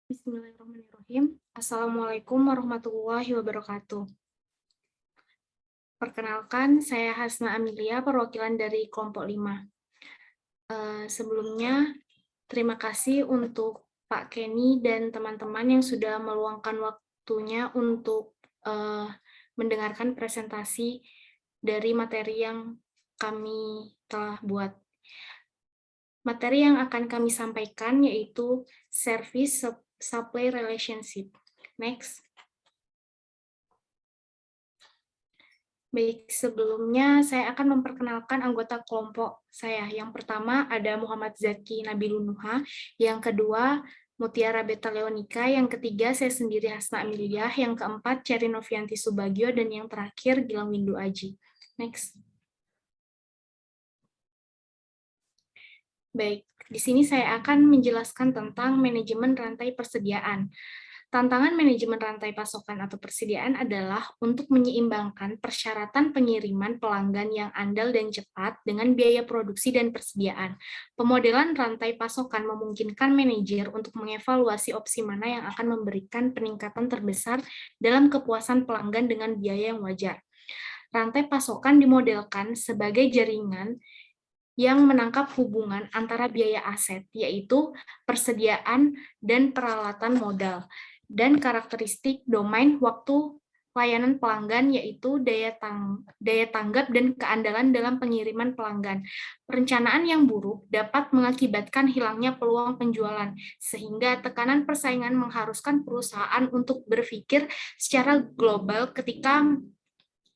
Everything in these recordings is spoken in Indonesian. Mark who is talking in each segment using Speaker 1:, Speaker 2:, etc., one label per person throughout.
Speaker 1: Bismillahirrahmanirrahim. Assalamualaikum warahmatullahi wabarakatuh. Perkenalkan, saya Hasna Amelia, perwakilan dari kelompok 5. Sebelumnya, terima kasih untuk Pak Kenny dan teman-teman yang sudah meluangkan waktunya untuk mendengarkan presentasi dari materi yang kami telah buat. Materi yang akan kami sampaikan yaitu Service Supply Relationship. Next. Baik, sebelumnya saya akan memperkenalkan anggota kelompok saya. Yang pertama ada Muhammad Zaki Nabilunuha, yang kedua Mutiara Beta Leonika, yang ketiga saya sendiri Hasna Amelia, yang keempat Cherry Novianti Subagio, dan yang terakhir Gilang Windu Aji. Next. Baik, di sini saya akan menjelaskan tentang manajemen rantai persediaan. Tantangan manajemen rantai pasokan atau persediaan adalah untuk menyeimbangkan persyaratan pengiriman pelanggan yang andal dan cepat dengan biaya produksi dan persediaan. Pemodelan rantai pasokan memungkinkan manajer untuk mengevaluasi opsi mana yang akan memberikan peningkatan terbesar dalam kepuasan pelanggan dengan biaya yang wajar. Rantai pasokan dimodelkan sebagai jaringan yang menangkap hubungan antara biaya aset, yaitu persediaan dan peralatan modal, dan karakteristik domain waktu layanan pelanggan, yaitu daya tanggap dan keandalan dalam pengiriman pelanggan. Perencanaan yang buruk dapat mengakibatkan hilangnya peluang penjualan, sehingga tekanan persaingan mengharuskan perusahaan untuk berpikir secara global ketika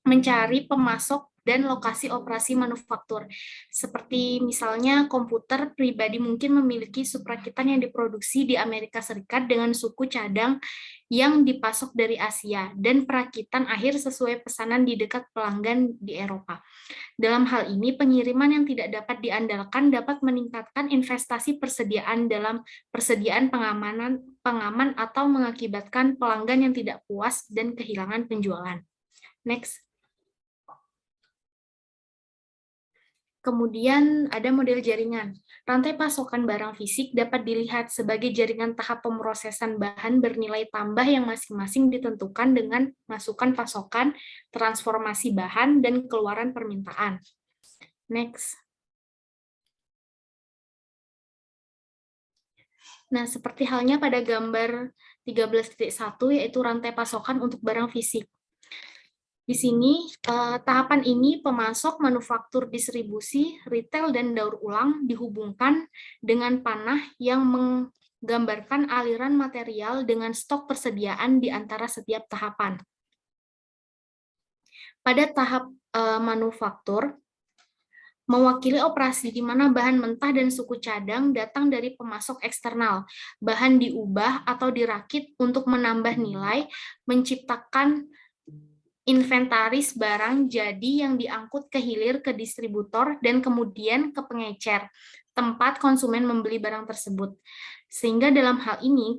Speaker 1: mencari pemasok dan lokasi operasi manufaktur. Seperti misalnya komputer pribadi mungkin memiliki suprakitan yang diproduksi di Amerika Serikat dengan suku cadang yang dipasok dari Asia, dan perakitan akhir sesuai pesanan di dekat pelanggan di Eropa. Dalam hal ini, pengiriman yang tidak dapat diandalkan dapat meningkatkan investasi persediaan dalam persediaan pengaman atau mengakibatkan pelanggan yang tidak puas dan kehilangan penjualan. Next. Kemudian ada model jaringan. Rantai pasokan barang fisik dapat dilihat sebagai jaringan tahap pemrosesan bahan bernilai tambah yang masing-masing ditentukan dengan masukan pasokan, transformasi bahan, dan keluaran permintaan. Next. Nah, seperti halnya pada gambar 13.1, yaitu rantai pasokan untuk barang fisik. Di sini, tahapan ini pemasok, manufaktur, distribusi, retail, dan daur ulang dihubungkan dengan panah yang menggambarkan aliran material dengan stok persediaan di antara setiap tahapan. Pada tahap manufaktur, mewakili operasi di mana bahan mentah dan suku cadang datang dari pemasok eksternal. Bahan diubah atau dirakit untuk menambah nilai, menciptakan inventaris barang jadi yang diangkut ke hilir ke distributor dan kemudian ke pengecer, tempat konsumen membeli barang tersebut. Sehingga dalam hal ini,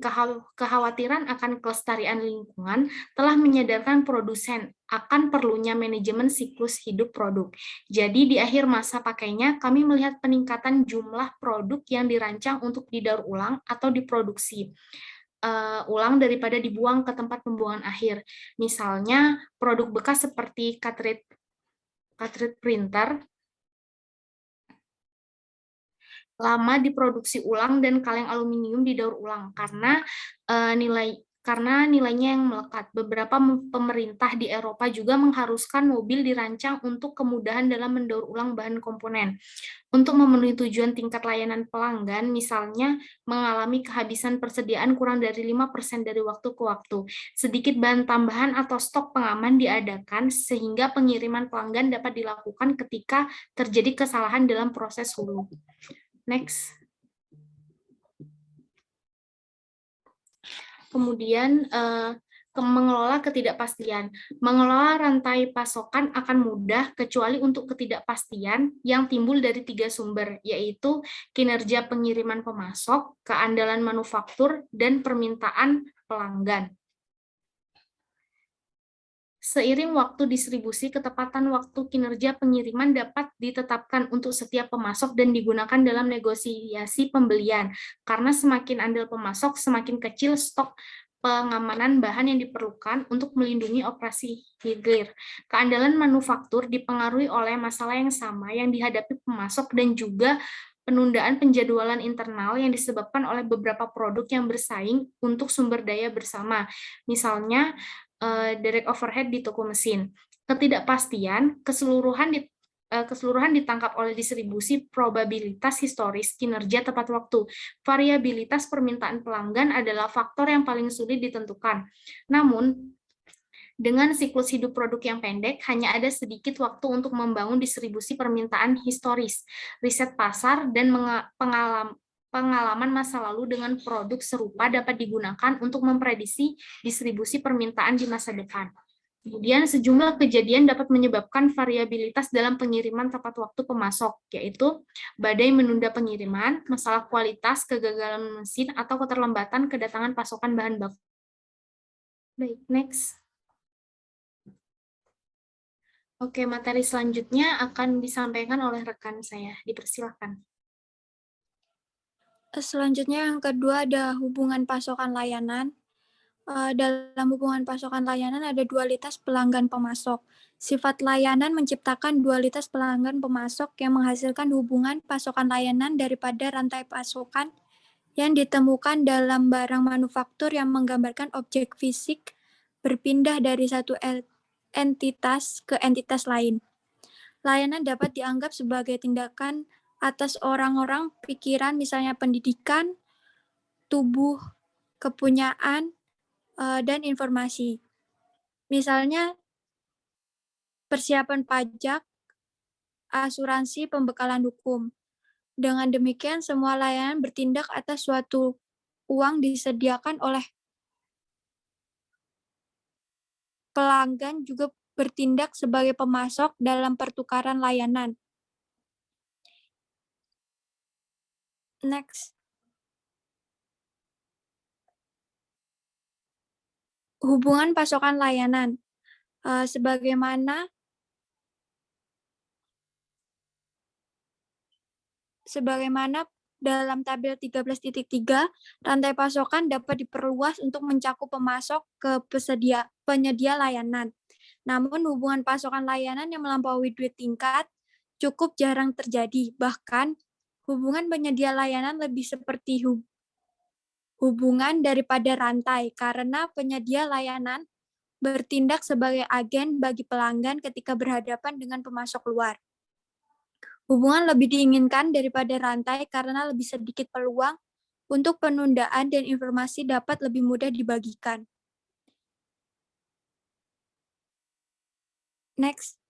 Speaker 1: kekhawatiran akan kelestarian lingkungan telah menyadarkan produsen akan perlunya manajemen siklus hidup produk. Jadi di akhir masa pakainya, kami melihat peningkatan jumlah produk yang dirancang untuk didaur ulang atau diproduksi ulang daripada dibuang ke tempat pembuangan akhir. Misalnya produk bekas seperti cartridge printer lama diproduksi ulang dan kaleng aluminium didaur ulang karena nilainya yang melekat. Beberapa pemerintah di Eropa juga mengharuskan mobil dirancang untuk kemudahan dalam mendaur ulang bahan komponen. Untuk memenuhi tujuan tingkat layanan pelanggan, misalnya mengalami kehabisan persediaan kurang dari 5% dari waktu ke waktu. Sedikit bahan tambahan atau stok pengaman diadakan sehingga pengiriman pelanggan dapat dilakukan ketika terjadi kesalahan dalam proses hulu. Next. Kemudian mengelola ketidakpastian. Mengelola rantai pasokan akan mudah kecuali untuk ketidakpastian yang timbul dari 3 sumber, yaitu kinerja pengiriman pemasok, keandalan manufaktur, dan permintaan pelanggan. Seiring waktu distribusi, ketepatan waktu kinerja pengiriman dapat ditetapkan untuk setiap pemasok dan digunakan dalam negosiasi pembelian. Karena semakin andil pemasok, semakin kecil stok pengamanan bahan yang diperlukan untuk melindungi operasi hilir. Keandalan manufaktur dipengaruhi oleh masalah yang sama yang dihadapi pemasok dan juga penundaan penjadwalan internal yang disebabkan oleh beberapa produk yang bersaing untuk sumber daya bersama. Misalnya, direct overhead di toko mesin. Ketidakpastian keseluruhan ditangkap oleh distribusi probabilitas historis kinerja tepat waktu. Variabilitas permintaan pelanggan adalah faktor yang paling sulit ditentukan. Namun, dengan siklus hidup produk yang pendek, hanya ada sedikit waktu untuk membangun distribusi permintaan historis, riset pasar, dan pengalaman masa lalu dengan produk serupa dapat digunakan untuk memprediksi distribusi permintaan di masa depan. Kemudian sejumlah kejadian dapat menyebabkan variabilitas dalam pengiriman tepat waktu pemasok, yaitu badai menunda pengiriman, masalah kualitas, kegagalan mesin, atau keterlambatan kedatangan pasokan bahan baku. Baik, next. Oke, materi selanjutnya akan disampaikan oleh rekan saya. Dipersilakan.
Speaker 2: Selanjutnya yang kedua ada hubungan pasokan layanan. Dalam hubungan pasokan layanan ada dualitas pelanggan pemasok. Sifat layanan menciptakan dualitas pelanggan pemasok yang menghasilkan hubungan pasokan layanan daripada rantai pasokan yang ditemukan dalam barang manufaktur yang menggambarkan objek fisik berpindah dari satu entitas ke entitas lain. Layanan dapat dianggap sebagai tindakan atas orang-orang, pikiran, misalnya pendidikan, tubuh, kepunyaan, dan informasi. Misalnya persiapan pajak, asuransi, pembekalan hukum. Dengan demikian, semua layanan bertindak atas suatu uang disediakan oleh pelanggan juga bertindak sebagai pemasok dalam pertukaran layanan. Next. Hubungan pasokan layanan. Sebagaimana dalam tabel 13.3, rantai pasokan dapat diperluas untuk mencakup pemasok ke penyedia layanan. Namun hubungan pasokan layanan yang melampaui duit tingkat cukup jarang terjadi. Bahkan hubungan penyedia layanan lebih seperti hubungan daripada rantai karena penyedia layanan bertindak sebagai agen bagi pelanggan ketika berhadapan dengan pemasok luar. Hubungan lebih diinginkan daripada rantai karena lebih sedikit peluang untuk penundaan dan informasi dapat lebih mudah dibagikan. Next.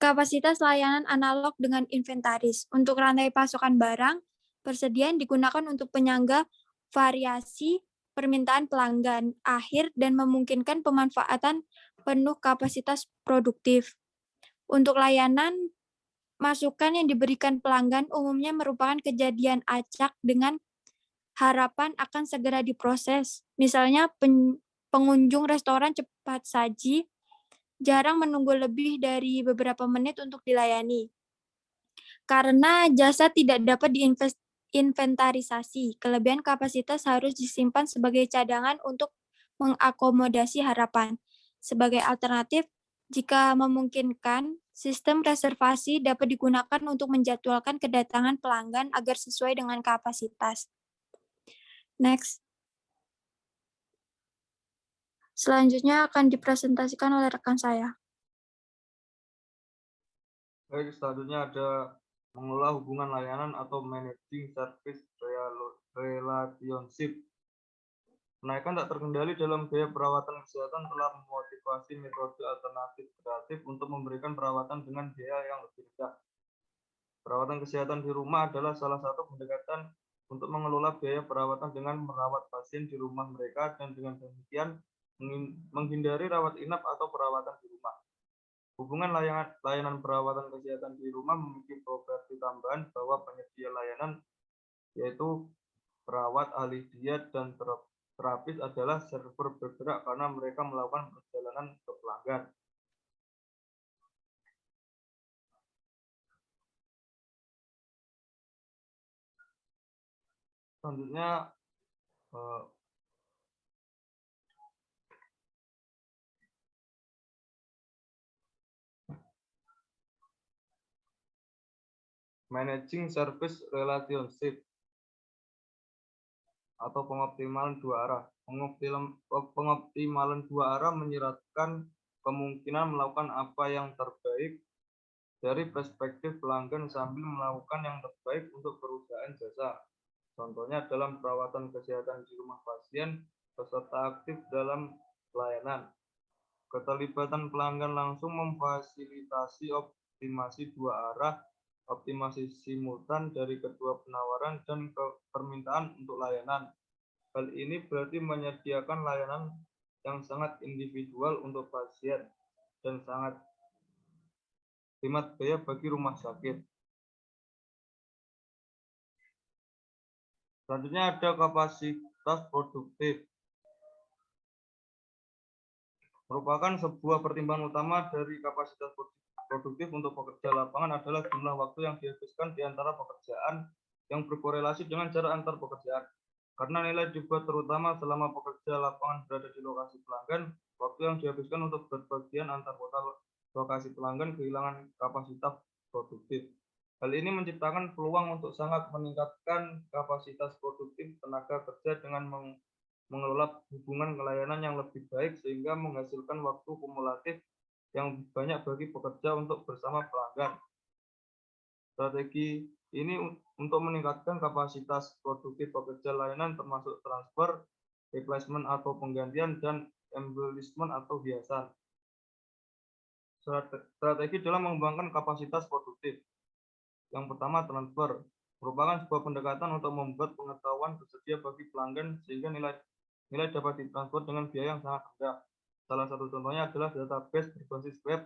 Speaker 2: Kapasitas layanan analog dengan inventaris. Untuk rantai pasokan barang, persediaan digunakan untuk penyangga variasi permintaan pelanggan akhir dan memungkinkan pemanfaatan penuh kapasitas produktif. Untuk layanan, masukan yang diberikan pelanggan umumnya merupakan kejadian acak dengan harapan akan segera diproses. Misalnya pengunjung restoran cepat saji jarang menunggu lebih dari beberapa menit untuk dilayani. Karena jasa tidak dapat diinventarisasi, kelebihan kapasitas harus disimpan sebagai cadangan untuk mengakomodasi harapan. Sebagai alternatif, jika memungkinkan, sistem reservasi dapat digunakan untuk menjadwalkan kedatangan pelanggan agar sesuai dengan kapasitas. Next. Selanjutnya akan dipresentasikan oleh rekan saya.
Speaker 3: Baik, selanjutnya ada mengelola hubungan layanan atau managing service relationship. Kenaikan tak terkendali dalam biaya perawatan kesehatan telah memotivasi metode alternatif kreatif untuk memberikan perawatan dengan biaya yang lebih rendah. Perawatan kesehatan di rumah adalah salah satu pendekatan untuk mengelola biaya perawatan dengan merawat pasien di rumah mereka dan dengan demikian menghindari rawat inap atau perawatan di rumah. Hubungan layanan perawatan kesehatan di rumah memiliki properti tambahan bahwa penyedia layanan yaitu perawat, ahli diet, dan terapis adalah server bergerak karena mereka melakukan perjalanan ke pelanggan. Selanjutnya, managing service relationship atau pengoptimalan dua arah. Pengoptimalan dua arah menyiratkan kemungkinan melakukan apa yang terbaik dari perspektif pelanggan sambil melakukan yang terbaik untuk perusahaan jasa. Contohnya dalam perawatan kesehatan di rumah pasien, peserta aktif dalam pelayanan. Keterlibatan pelanggan langsung memfasilitasi optimasi dua arah, optimasi simultan dari kedua penawaran dan permintaan untuk layanan. Hal ini berarti menyediakan layanan yang sangat individual untuk pasien dan sangat hemat biaya bagi rumah sakit. Selanjutnya ada kapasitas produktif. Merupakan sebuah pertimbangan utama dari kapasitas produktif untuk pekerja lapangan adalah jumlah waktu yang dihabiskan di antara pekerjaan yang berkorelasi dengan jarak antar pekerjaan. Karena nilai dibuat terutama selama pekerja lapangan berada di lokasi pelanggan, waktu yang dihabiskan untuk berpergian antar kota lokasi pelanggan kehilangan kapasitas produktif. Hal ini menciptakan peluang untuk sangat meningkatkan kapasitas produktif tenaga kerja dengan mengelola hubungan layanan yang lebih baik sehingga menghasilkan waktu kumulatif yang banyak bagi pekerja untuk bersama pelanggan. Strategi ini untuk meningkatkan kapasitas produktif pekerja layanan termasuk transfer, replacement atau penggantian, dan embellishment atau hiasan. Strategi dalam mengembangkan kapasitas produktif. Yang pertama, transfer. Merupakan sebuah pendekatan untuk membuat pengetahuan tersedia bagi pelanggan sehingga nilai dapat ditransfer dengan biaya yang sangat rendah. Salah satu contohnya adalah database berbasis web,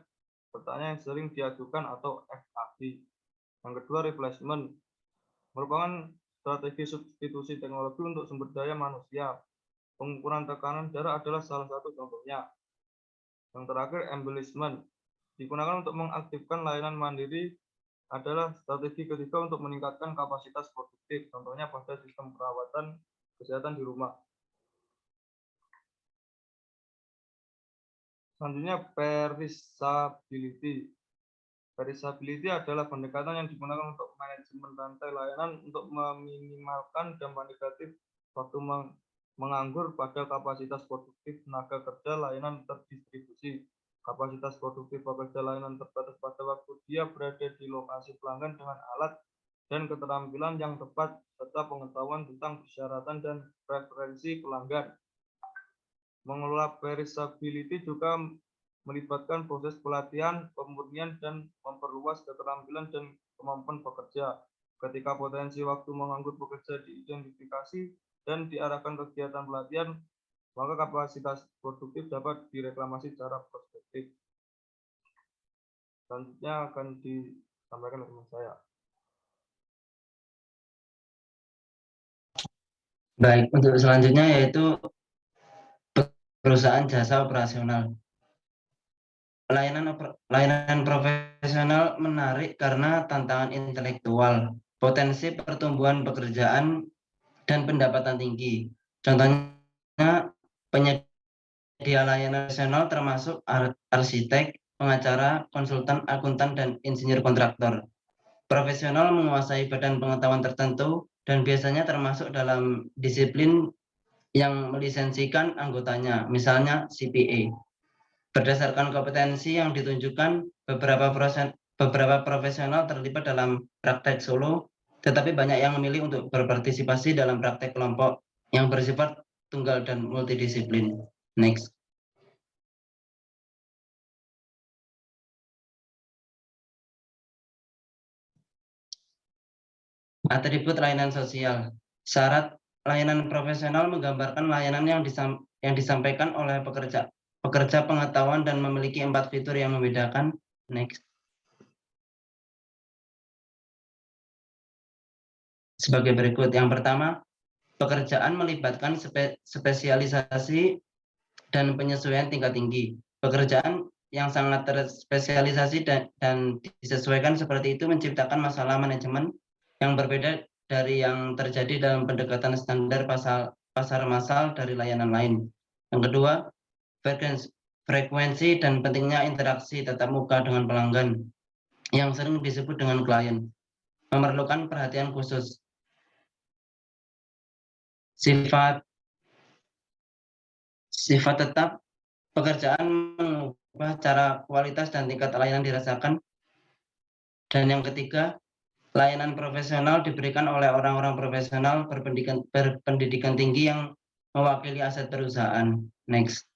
Speaker 3: pertanyaan yang sering diajukan atau FAQ. Yang kedua, replacement. Merupakan strategi substitusi teknologi untuk sumber daya manusia. Pengukuran tekanan darah adalah salah satu contohnya. Yang terakhir, embellishment. Digunakan untuk mengaktifkan layanan mandiri adalah strategi ketiga untuk meningkatkan kapasitas produktif, contohnya pada sistem perawatan kesehatan di rumah. Selanjutnya, perisability. Perisability adalah pendekatan yang digunakan untuk manajemen rantai layanan untuk meminimalkan dampak negatif waktu menganggur pada kapasitas produktif tenaga kerja layanan terdistribusi. Kapasitas produktif pekerja layanan terbatas pada waktu dia berada di lokasi pelanggan dengan alat dan keterampilan yang tepat serta pengetahuan tentang persyaratan dan preferensi pelanggan. Mengelola perisability juga melibatkan proses pelatihan, pemurnian, dan memperluas keterampilan dan kemampuan pekerja. Ketika potensi waktu menganggur pekerja diidentifikasi dan diarahkan kegiatan pelatihan, maka kapasitas produktif dapat direklamasi secara prospektif. Selanjutnya akan disampaikan oleh teman saya.
Speaker 4: Baik, untuk selanjutnya yaitu perusahaan jasa operasional. Layanan profesional menarik karena tantangan intelektual, potensi pertumbuhan pekerjaan, dan pendapatan tinggi. Contohnya penyedia layanan profesional termasuk arsitek, pengacara, konsultan, akuntan, dan insinyur kontraktor. Profesional menguasai badan pengetahuan tertentu dan biasanya termasuk dalam disiplin yang melisensikan anggotanya, misalnya CPA. Berdasarkan kompetensi yang ditunjukkan, beberapa profesional terlibat dalam praktek solo, tetapi banyak yang memilih untuk berpartisipasi dalam praktek kelompok yang bersifat tunggal dan multidisiplin. Next. Atribut layanan sosial. Syarat layanan profesional menggambarkan layanan yang disampaikan oleh pekerja pengetahuan dan memiliki 4 fitur yang membedakan. Next. Sebagai berikut. Yang pertama, Pekerjaan melibatkan spesialisasi dan penyesuaian tingkat tinggi. Pekerjaan yang sangat terspesialisasi dan disesuaikan seperti itu menciptakan masalah manajemen yang berbeda dari yang terjadi dalam pendekatan standar pasar massal dari layanan lain. Yang kedua, frekuensi dan pentingnya interaksi tatap muka dengan pelanggan yang sering disebut dengan klien, memerlukan perhatian khusus. Sifat tetap pekerjaan mengubah cara kualitas dan tingkat layanan dirasakan. Dan yang ketiga, layanan profesional diberikan oleh orang-orang profesional berpendidikan tinggi yang mewakili aset perusahaan. Next.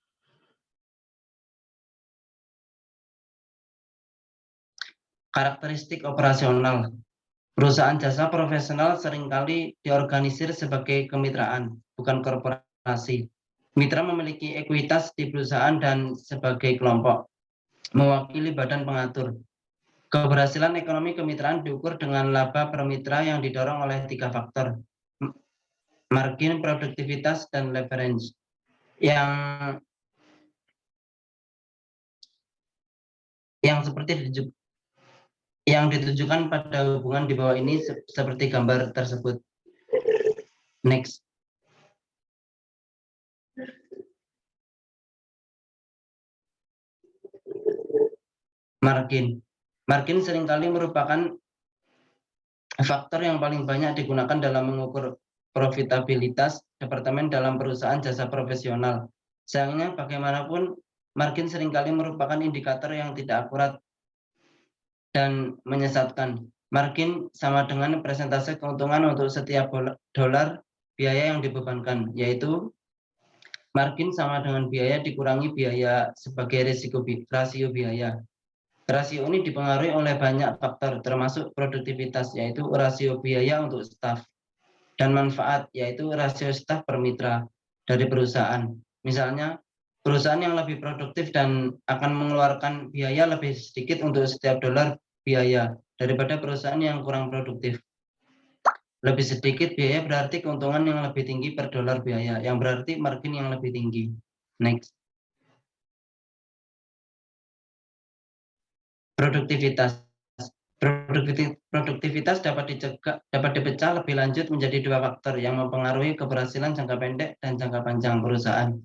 Speaker 4: Karakteristik operasional. Perusahaan jasa profesional seringkali diorganisir sebagai kemitraan, bukan korporasi. Mitra memiliki ekuitas di perusahaan dan sebagai kelompok, mewakili badan pengatur. Keberhasilan ekonomi kemitraan diukur dengan laba per mitra yang didorong oleh 3 faktor, margin, produktivitas, dan leverage. Yang ditujukan pada hubungan di bawah ini seperti gambar tersebut. Next. Margin. Margin seringkali merupakan faktor yang paling banyak digunakan dalam mengukur profitabilitas departemen dalam perusahaan jasa profesional. Sayangnya bagaimanapun, margin seringkali merupakan indikator yang tidak akurat dan menyesatkan. Margin sama dengan persentase keuntungan untuk setiap dolar biaya yang dibebankan, yaitu margin sama dengan biaya dikurangi biaya sebagai rasio biaya. Rasio ini dipengaruhi oleh banyak faktor, termasuk produktivitas, yaitu rasio biaya untuk staf, dan manfaat, yaitu rasio staf per mitra dari perusahaan. Misalnya, perusahaan yang lebih produktif dan akan mengeluarkan biaya lebih sedikit untuk setiap dolar biaya daripada perusahaan yang kurang produktif. Lebih sedikit biaya berarti keuntungan yang lebih tinggi per dolar biaya, yang berarti margin yang lebih tinggi. Next. Produktivitas. Produktivitas dapat dipecah lebih lanjut menjadi 2 faktor yang mempengaruhi keberhasilan jangka pendek dan jangka panjang perusahaan.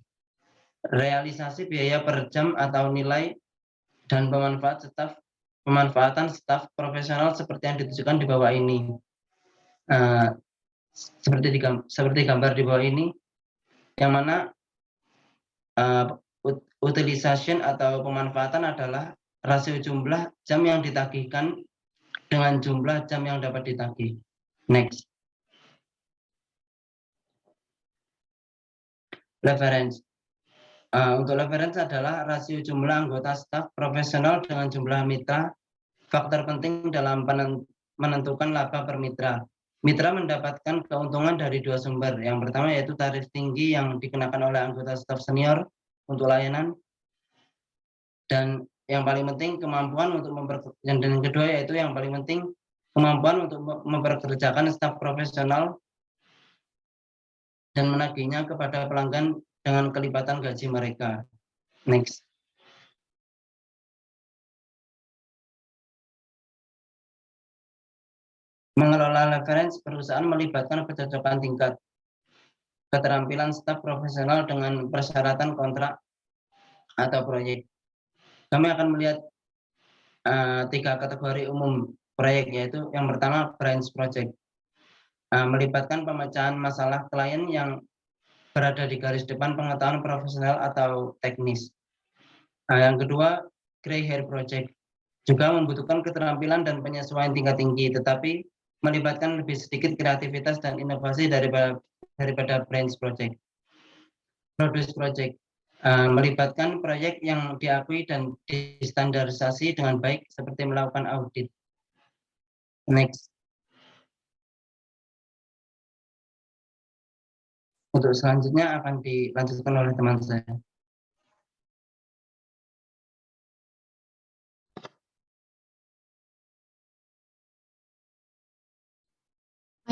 Speaker 4: Realisasi biaya per jam atau nilai dan pemanfaatan staf profesional seperti yang ditujukan di bawah ini. Seperti gambar di bawah ini, yang mana utilization atau pemanfaatan adalah rasio jumlah jam yang ditagihkan dengan jumlah jam yang dapat ditagih. Next. Leverage. Untuk leverage adalah rasio jumlah anggota staf profesional dengan jumlah mitra, faktor penting dalam menentukan laba per mitra. Mitra mendapatkan keuntungan dari 2 sumber. Yang pertama yaitu tarif tinggi yang dikenakan oleh anggota staf senior untuk layanan, dan yang paling penting kemampuan untuk dan yang kedua yaitu yang paling penting kemampuan untuk memperkerjakan staf profesional dan menagihnya kepada pelanggan dengan kelipatan gaji mereka. Next. Mengelola leverage perusahaan melibatkan kecocokan tingkat keterampilan staf profesional dengan persyaratan kontrak atau proyek. Kami akan melihat 3 kategori umum proyek, yaitu yang pertama branch project, melibatkan pemecahan masalah klien yang berada di garis depan pengetahuan profesional atau teknis. Yang kedua, gray hair project, juga membutuhkan keterampilan dan penyesuaian tingkat tinggi, tetapi melibatkan lebih sedikit kreativitas dan inovasi daripada branch project. Produce project, melibatkan proyek yang diakui dan distandarisasi dengan baik seperti melakukan audit. Next. Untuk selanjutnya akan dilanjutkan oleh teman saya.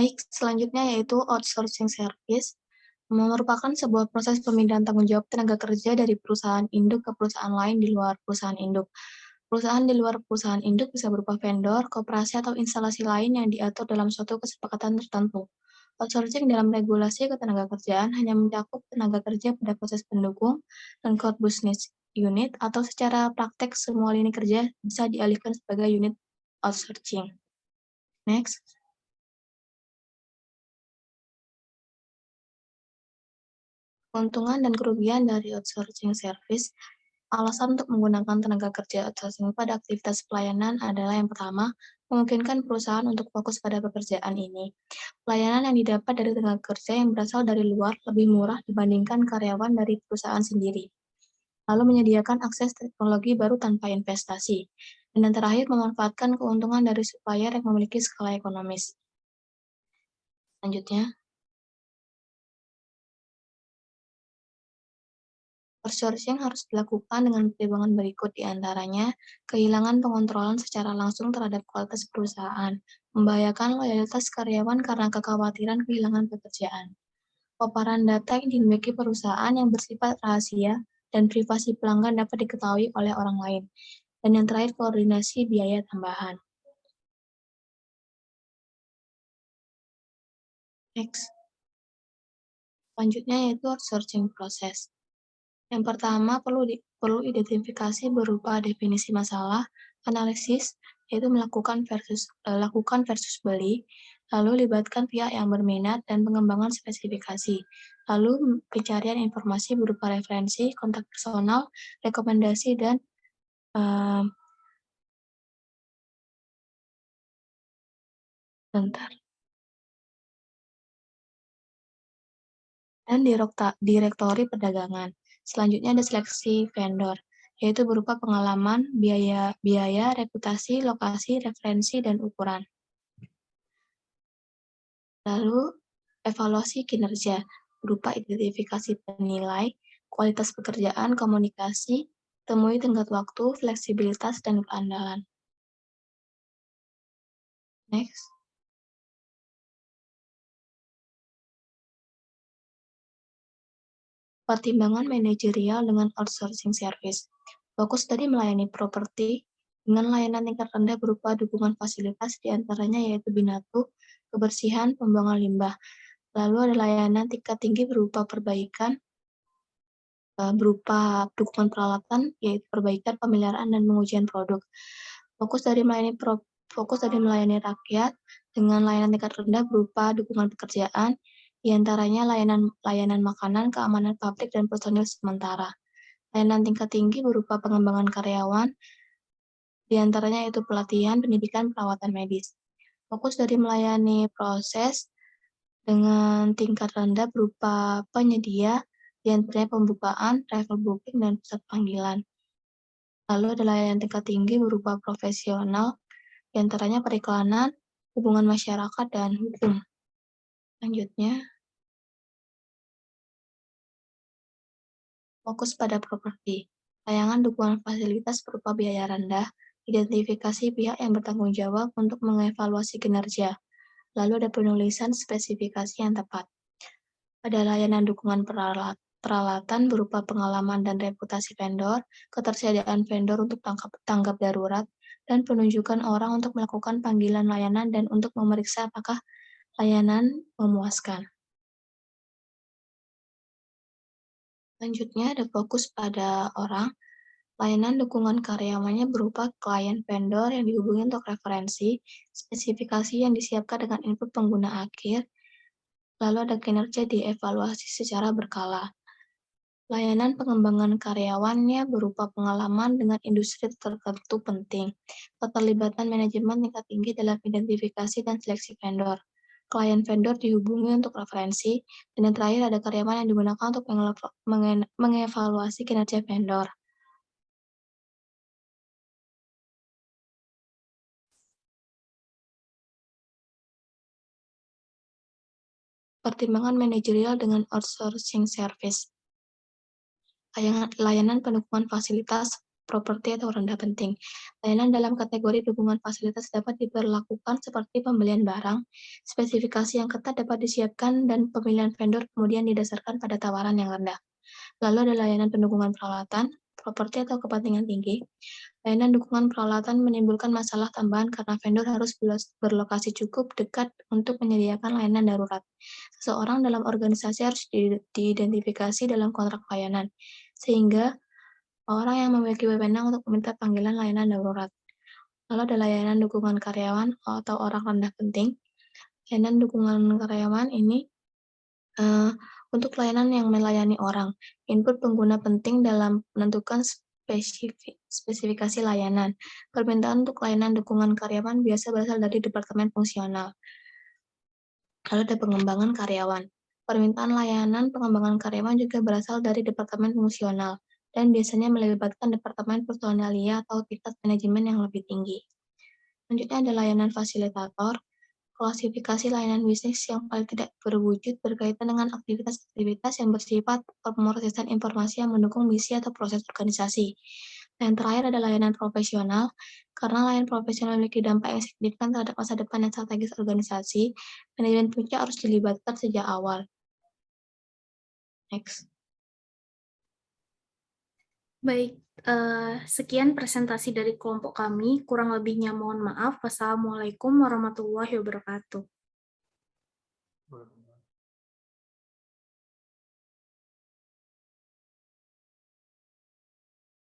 Speaker 5: Baik, selanjutnya yaitu outsourcing service, merupakan sebuah proses pemindahan tanggung jawab tenaga kerja dari perusahaan induk ke perusahaan lain di luar perusahaan induk. Perusahaan di luar perusahaan induk bisa berupa vendor, koperasi, atau instalasi lain yang diatur dalam suatu kesepakatan tertentu. Outsourcing dalam regulasi ketenagakerjaan hanya mencakup tenaga kerja pada proses pendukung dan core business unit, atau secara praktek semua lini kerja bisa dialihkan sebagai unit outsourcing. Next. Keuntungan dan kerugian dari outsourcing service. Alasan untuk menggunakan tenaga kerja outsourcing pada aktivitas pelayanan adalah yang pertama, memungkinkan perusahaan untuk fokus pada pekerjaan ini. Pelayanan yang didapat dari tenaga kerja yang berasal dari luar lebih murah dibandingkan karyawan dari perusahaan sendiri. Lalu menyediakan akses teknologi baru tanpa investasi. Dan yang terakhir, memanfaatkan keuntungan dari supplier yang memiliki skala ekonomis. Selanjutnya, outsourcing harus dilakukan dengan pertimbangan berikut, di antaranya kehilangan pengontrolan secara langsung terhadap kualitas perusahaan, membahayakan loyalitas karyawan karena kekhawatiran kehilangan pekerjaan, paparan data yang dimiliki perusahaan yang bersifat rahasia, dan privasi pelanggan dapat diketahui oleh orang lain, dan yang terakhir koordinasi biaya tambahan. Next. Selanjutnya yaitu outsourcing proses. Yang pertama, perlu identifikasi berupa definisi masalah, analisis, yaitu lakukan versus beli, lalu libatkan pihak yang berminat, dan pengembangan spesifikasi. Lalu pencarian informasi berupa referensi, kontak personal, rekomendasi, dan direktori perdagangan. Selanjutnya ada seleksi vendor, yaitu berupa pengalaman, biaya, reputasi, lokasi, referensi, dan ukuran. Lalu, evaluasi kinerja, berupa identifikasi penilai, kualitas pekerjaan, komunikasi, temui tenggat waktu, fleksibilitas, dan keandalan. Next. Pertimbangan manajerial dengan outsourcing service. Fokus tadi melayani properti dengan layanan tingkat rendah berupa dukungan fasilitas, diantaranya yaitu binatu, kebersihan, pembuangan limbah. Lalu ada layanan tingkat tinggi berupa perbaikan, berupa dukungan peralatan, yaitu perbaikan, pemeliharaan, dan pengujian produk. Fokus dari melayani rakyat dengan layanan tingkat rendah berupa dukungan pekerjaan, diantaranya layanan makanan, keamanan pabrik, dan personil sementara. Layanan tingkat tinggi berupa pengembangan karyawan, diantaranya yaitu pelatihan, pendidikan, perawatan medis. Fokus dari melayani proses dengan tingkat rendah berupa penyedia, diantaranya pembukaan, travel booking, dan pusat panggilan. Lalu ada layanan tingkat tinggi berupa profesional, diantaranya periklanan, hubungan masyarakat, dan hukum. Selanjutnya, fokus pada properti. Tayangan dukungan fasilitas berupa biaya rendah, identifikasi pihak yang bertanggung jawab untuk mengevaluasi kinerja. Lalu ada penulisan spesifikasi yang tepat. Ada layanan dukungan peralatan berupa pengalaman dan reputasi vendor, ketersediaan vendor untuk tanggap darurat, dan penunjukan orang untuk melakukan panggilan layanan dan untuk memeriksa apakah layanan memuaskan. Selanjutnya ada fokus pada orang. Layanan dukungan karyawannya berupa klien vendor yang dihubungi untuk referensi, spesifikasi yang disiapkan dengan input pengguna akhir, lalu ada kinerja dievaluasi secara berkala. Layanan pengembangan karyawannya berupa pengalaman dengan industri tertentu penting, keterlibatan manajemen tingkat tinggi dalam identifikasi dan seleksi vendor. Klien vendor dihubungi untuk referensi, dan yang terakhir ada karyawan yang digunakan untuk mengevaluasi kinerja vendor. Pertimbangan manajerial dengan outsourcing service. Layanan pendukungan fasilitas properti atau rendah penting. Layanan dalam kategori dukungan fasilitas dapat diberlakukan seperti pembelian barang, spesifikasi yang ketat dapat disiapkan, dan pemilihan vendor kemudian didasarkan pada tawaran yang rendah. Lalu ada layanan pendukungan peralatan, properti atau kepentingan tinggi. Layanan dukungan peralatan menimbulkan masalah tambahan karena vendor harus berlokasi cukup dekat untuk menyediakan layanan darurat. Seseorang dalam organisasi harus diidentifikasi dalam kontrak layanan, sehingga orang yang memiliki wewenang untuk meminta panggilan layanan darurat. Lalu ada layanan dukungan karyawan atau orang rendah penting. Layanan dukungan karyawan ini untuk layanan yang melayani orang. Input pengguna penting dalam menentukan spesifikasi layanan. Permintaan untuk layanan dukungan karyawan biasa berasal dari departemen fungsional. Lalu ada pengembangan karyawan. Permintaan layanan pengembangan karyawan juga berasal dari departemen fungsional dan biasanya melibatkan departemen personalia atau tingkat manajemen yang lebih tinggi. Selanjutnya ada layanan fasilitator. Klasifikasi layanan bisnis yang paling tidak berwujud berkaitan dengan aktivitas-aktivitas yang bersifat pemrosesan informasi yang mendukung misi atau proses organisasi. Yang terakhir ada layanan profesional. Karena layanan profesional memiliki dampak yang signifikan terhadap masa depan dan strategis organisasi, manajemen puncak harus dilibatkan sejak awal. Next.
Speaker 1: Baik, sekian presentasi dari kelompok kami. Kurang lebihnya mohon maaf. Wassalamualaikum warahmatullahi wabarakatuh.